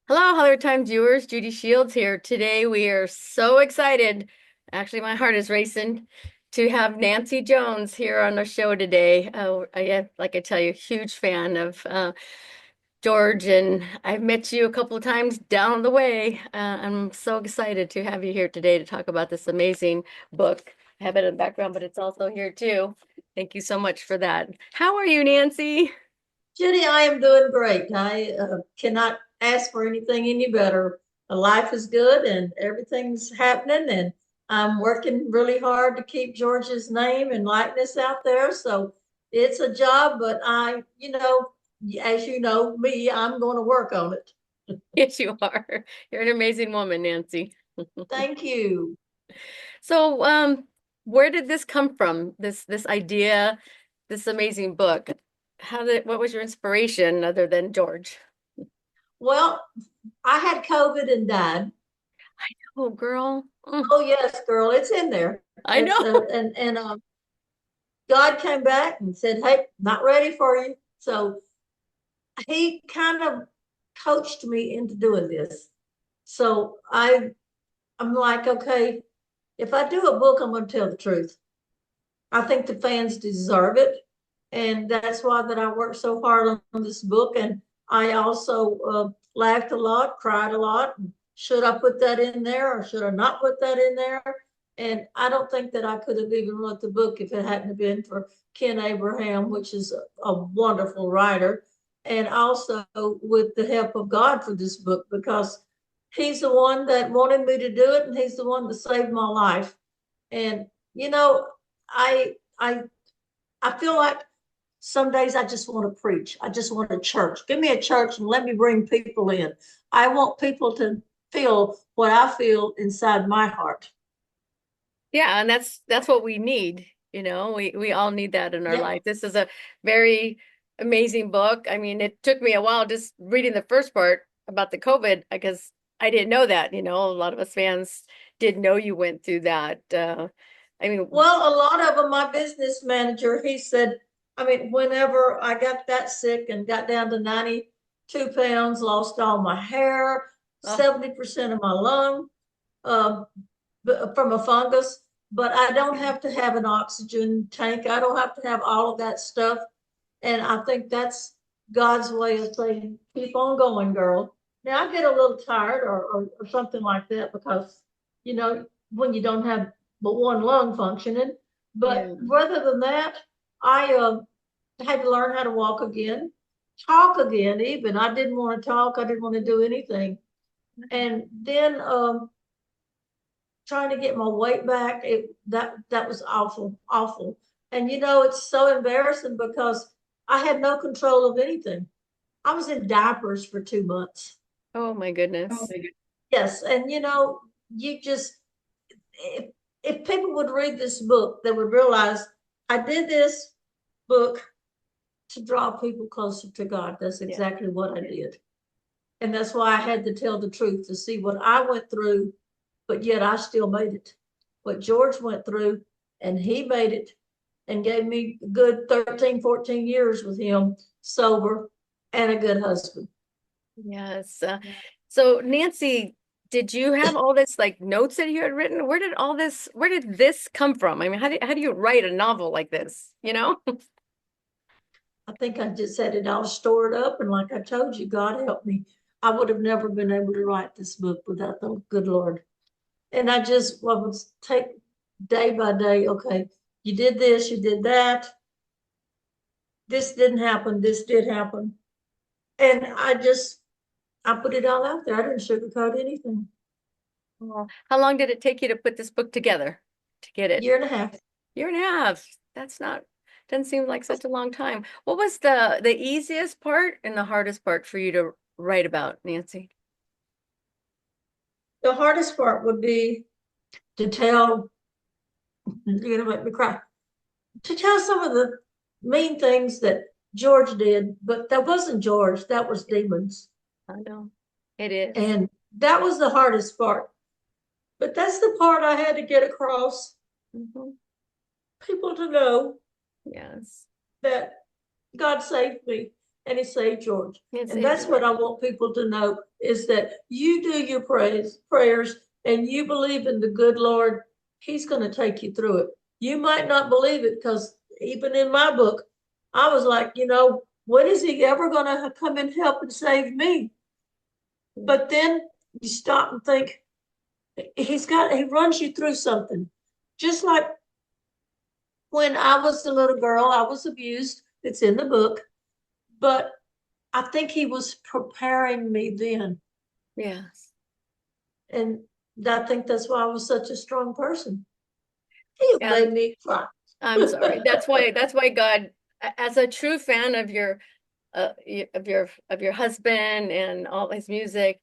Hello, Hollywood Times viewers. Judy Shields here. Today we are so excited. Actually, my heart is racing to have Nancy Jones here on the show today. Like I tell you, huge fan of George, and I've met you a couple of times down the way. I'm so excited to have you here today to talk about this amazing book. I have it in the background, but it's also here too. Thank you so much for that. How are you, Nancy? Judy, I am doing great. I cannot ask for anything any better. Life is good and everything's happening, and I'm working really hard to keep George's name and likeness out there. So it's a job, but as you know me, I'm going to work on it. Yes, you are. You're an amazing woman, Nancy. Thank you. So, where did this come from? This idea, this amazing book. What was your inspiration other than George? Well, I had COVID and died. Oh, girl. Oh yes, girl, it's in there. I It's know. God came back and said, "Hey, not ready for you." So he kind of coached me into doing this. So I'm like, okay, if I do a book, I'm going to tell the truth. I think the fans deserve it, and that's why that I worked so hard on this book. And I also laughed a lot, cried a lot. Should I put that in there, or should I not put that in there? And I don't think that I could have even wrote the book if it hadn't been for Ken Abraham, which is a wonderful writer, and also with the help of God for this book, because he's the one that wanted me to do it, and he's the one that saved my life. And you know, I I I feel like some days I just want to preach. I just want a church. Give me a church and let me bring people in. I want people to feel what I feel inside my heart. Yeah, and that's what we need. We all need that in our Yeah. life. This is a very amazing book. I mean, it took me a while just reading the first part about the COVID because I didn't know that. A lot of us fans didn't know you went through that. I mean, Well, a lot of them, my business manager, he said, I mean, whenever I got that sick and got down to 92 pounds, lost all my hair, oh, 70% of my lung, um, from a fungus, but I don't have to have an oxygen tank. I don't have to have all of that stuff. And I think that's God's way of saying, keep on going, girl. Now I get a little tired or something like that because, when you don't have but one lung functioning. But yeah. rather than that, I had to learn how to walk again, talk again, even. I didn't want to talk, I didn't want to do anything. And then trying to get my weight back, that was awful, awful. And it's so embarrassing because I had no control of anything. I was in diapers for 2 months. Oh my goodness. Yes, and you just if, if people would read this book, they would realize I did this book to draw people closer to God. That's Yeah. exactly what I did. And that's why I had to tell the truth, to see what I went through, but yet I still made it. What George went through, and he made it and gave me a good 13, 14 years with him sober and a good husband. Yes. So Nancy, did you have all this like notes that you had written? Where did this come from? I mean, how do you write a novel like this, you know? I think I just had it all stored up. And like I told you, God helped me. I would have never been able to write this book without the good Lord. And I would take day by day. Okay, you did this, you did that. This didn't happen. This did happen. And I put it all out there. I didn't sugarcoat anything. Oh, how long did it take you to put this book together to get it? Year and a half. Year and a half. That's not, doesn't seem like such a long time. What was the easiest part and the hardest part for you to write about, Nancy? The hardest part would be to tell, you're gonna make me cry, to tell some of the mean things that George did, but that wasn't George, that was demons. I know it is. And that was the hardest part. But that's the part I had to get across. Mhm. People to know Yes. that God saved me. and he saved George. Yes, And that's what I want people to know is that you do your prayers and you believe in the good Lord, he's going to take you through it. You might not believe it because even in my book, I was like, when is he ever going to come and help and save me? But then you stop and think, he runs you through something. Just like when I was a little girl, I was abused. It's in the book, but I think he was preparing me then. Yes. And I think that's why I was such a strong person. He Yeah, made me cry. I'm sorry. That's why God, as a true fan of your husband and all his music,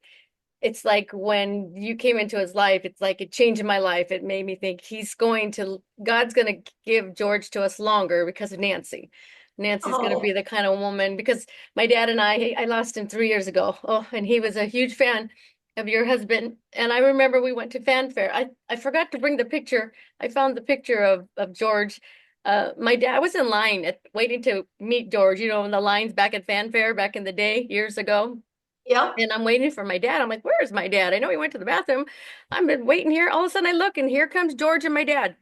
it's like when you came into his life, it's like it changed my life. It made me think God's going to give George to us longer because of Nancy. Nancy's going to be Oh, the kind of woman because my dad and I lost him 3 years ago. Oh, and he was a huge fan of your husband. And I remember we went to fanfare. I forgot to bring the picture. I found the picture of George. My dad was in line waiting to meet George, in the lines back at fanfare back in the day, years ago. yeah. And I'm waiting for my dad. I'm like, where is my dad? I know he went to the bathroom. I've been waiting here. All of a sudden I look and here comes George and my dad.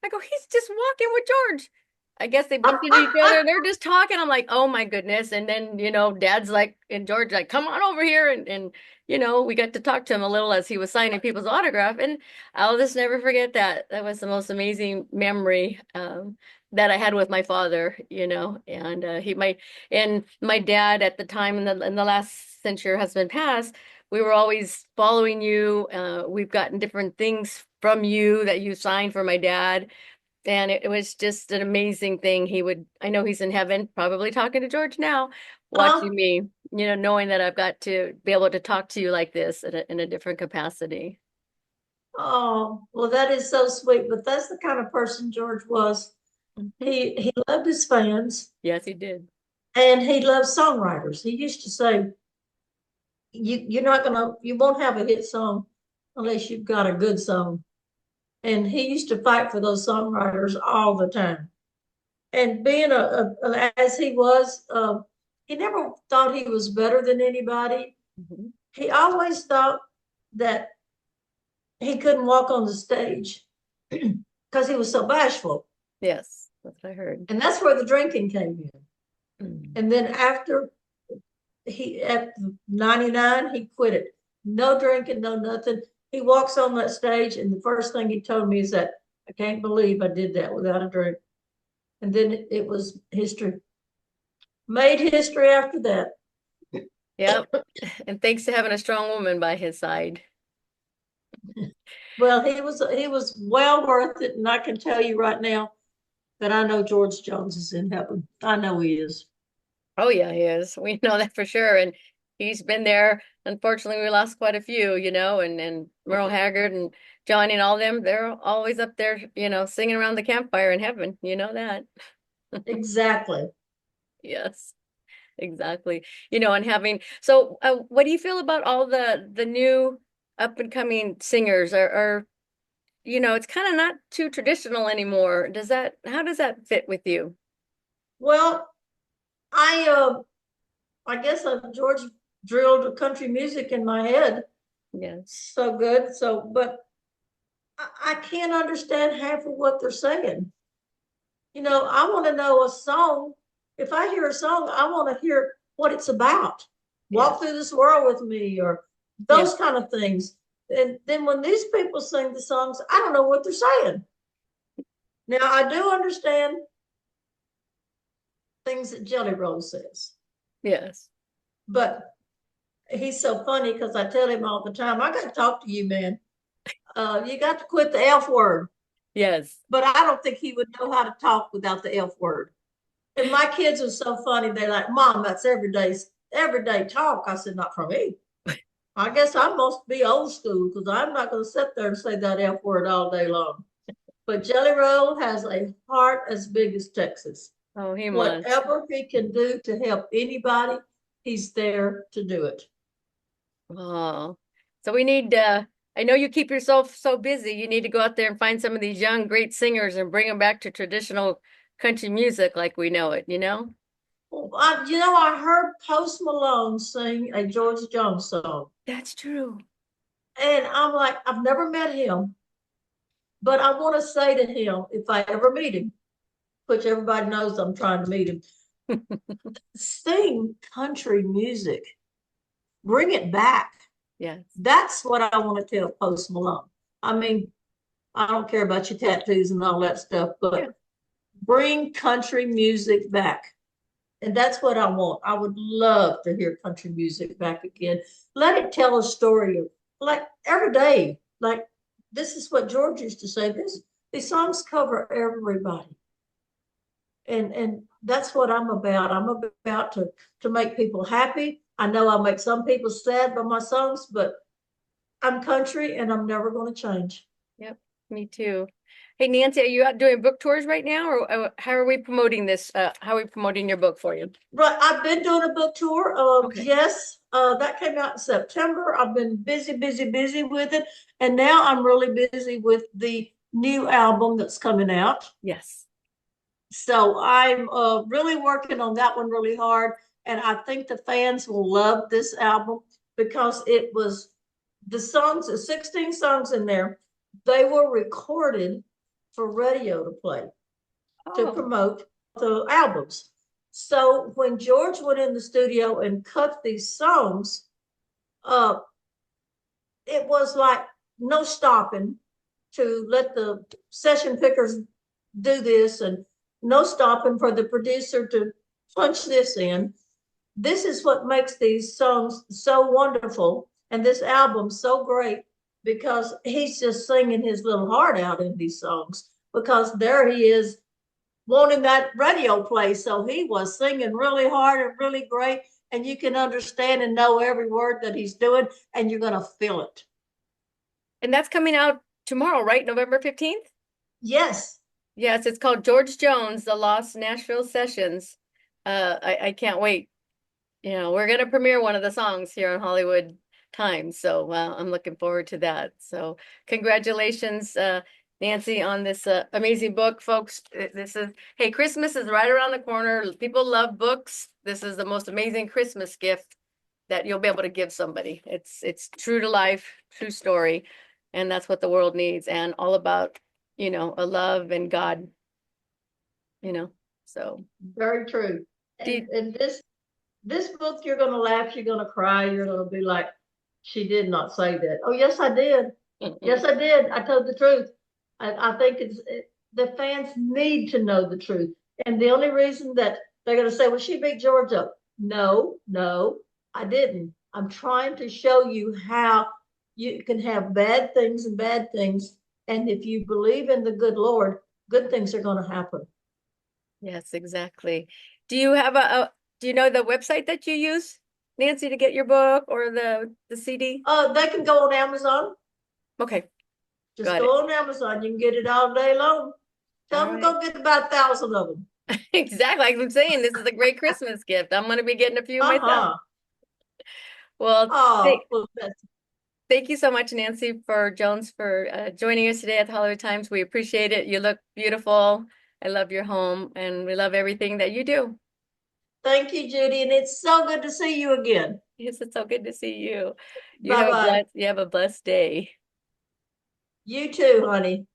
I go, he's just walking with George. I guess they bumped into each other. They're just talking. I'm like, oh my goodness. And then, dad's like, and George like, come on over here. And we got to talk to him a little as he was signing people's autograph. And I'll just never forget that. That was the most amazing memory that I had with my father, and my dad at the time in the last since your husband passed, we were always following you. We've gotten different things from you that you signed for my dad. And it was just an amazing thing. I know he's in heaven, probably talking to George now, Huh? watching me, knowing that I've got to be able to talk to you like this in a different capacity. Oh, well, that is so sweet. But that's the kind of person George was. Mhm. He loved his fans Yes, he did. and he loved songwriters. He used to say, you won't have a hit song unless you've got a good song. And he used to fight for those songwriters all the time. And being as he was, he never thought he was better than anybody. Mhm. He always thought that he couldn't walk on the stage because he was so bashful. Yes, that's what I heard. And that's where the drinking came in. Mm. And then after at 99, he quit it. No drinking, no nothing. He walks on that stage, and the first thing he told me is that I can't believe I did that without a drink. And then it was history. Made history after that. Yep. And thanks to having a strong woman by his side. Well, he was well worth it, and I can tell you right now that I know George Jones is in heaven. I know he is. Oh yeah, he is. We know that for sure. And he's been there. Unfortunately, we lost quite a few, and Merle Haggard and Johnny and all them, they're always up there, singing around the campfire in heaven. You know that. Exactly. Yes, exactly. And what do you feel about all the new up and coming singers it's kind of not too traditional anymore. How does that fit with you? Well, I guess George drilled country music in my head Yes. so good. But I can't understand half of what they're saying. I want to know a song. If I hear a song, I want to hear what it's about. Yes. Walk through this world with me, or Yeah. those kind of things. And then when these people sing the songs, I don't know what they're saying. Now I do understand things that Jelly Roll says, Yes. but he's so funny because I tell him all the time, I got to talk to you, man. You got to quit the F word. Yes. But I don't think he would know how to talk without the F word. And my kids are so funny. They're like, Mom, that's everyday talk. I said, not for me. I guess I must be old school because I'm not going to sit there and say that F word all day long. But Jelly Roll has a heart as big as Texas. Oh, he must. Whatever he can do to help anybody, he's there to do it. Oh, so we need, I know you keep yourself so busy. You need to go out there and find some of these young, great singers and bring them back to traditional country music like we know it, you know? I heard Post Malone sing a George Jones song, That's true. and I'm like, I've never met him, but I want to say to him, if I ever meet him, which everybody knows I'm trying to meet him, sing country music, bring it back. Yes. That's what I want to tell Post Malone. I mean, I don't care about your tattoos and all that stuff, Yeah. but bring country music back. And that's what I want. I would love to hear country music back again. Let it tell a story of like every day. Like this is what George used to say. These songs cover everybody. And that's what I'm about. I'm about to make people happy. I know I'll make some people sad by my songs, but I'm country and I'm never going to change. Yep. Me too. Hey, Nancy, are you out doing book tours right now, or how are we promoting this? How are we promoting your book for you? Right, I've been doing a book tour. Okay. Yes, that came out in September. I've been busy, busy, busy with it, and now I'm really busy with the new album that's coming out. Yes. So I'm really working on that one really hard, and I think the fans will love this album because it was the songs, the 16 songs in there, they were recorded for radio to play to Oh, promote the albums. So when George went in the studio and cut these songs, uh, it was like no stopping to let the session pickers do this and no stopping for the producer to punch this in. This is what makes these songs so wonderful and this album so great because he's just singing his little heart out in these songs because there he is wanting that radio play. So he was singing really hard and really great. And you can understand and know every word that he's doing, and you're going to feel it. and that's coming out tomorrow, right? November 15th? Yes. Yes, it's called George Jones, The Lost Nashville Sessions. I can't wait. We're gonna premiere one of the songs here on Hollywood Times, so I'm looking forward to that. So congratulations, Nancy, on this amazing book, folks. Hey, Christmas is right around the corner. People love books. This is the most amazing Christmas gift that you'll be able to give somebody. It's true to life, true story, and that's what the world needs, and all about, a love and God, you know. So Very true. do And this book, you're going to laugh, you're going to cry, you're going to be like, she did not say that. Oh, yes, I did. Yes, I did. I told the truth. I think the fans need to know the truth. And the only reason that they're going to say, well, she beat George up. No, no, I didn't. I'm trying to show you how you can have bad things and bad things. And if you believe in the good Lord, good things are going to happen. Yes, exactly. Do you have do you know the website that you use, Nancy, to get your book or the CD? They can go on Amazon. Okay, Just got go it. on Amazon. You can get it all day long. Tell All them right. go get about 1,000 of them. Exactly. Like I'm saying, this is a great Christmas gift. I'm gonna be getting a few myself. Uh-huh. Well, Oh, well, that's thank you so much, Nancy, for Jones, for joining us today at the Hollywood Times. We appreciate it. You look beautiful. I love your home, and we love everything that you do. thank you, Judy. And it's so good to see you again. Yes, it's so good to see you. Bye bye. You have a blessed day. You too, honey.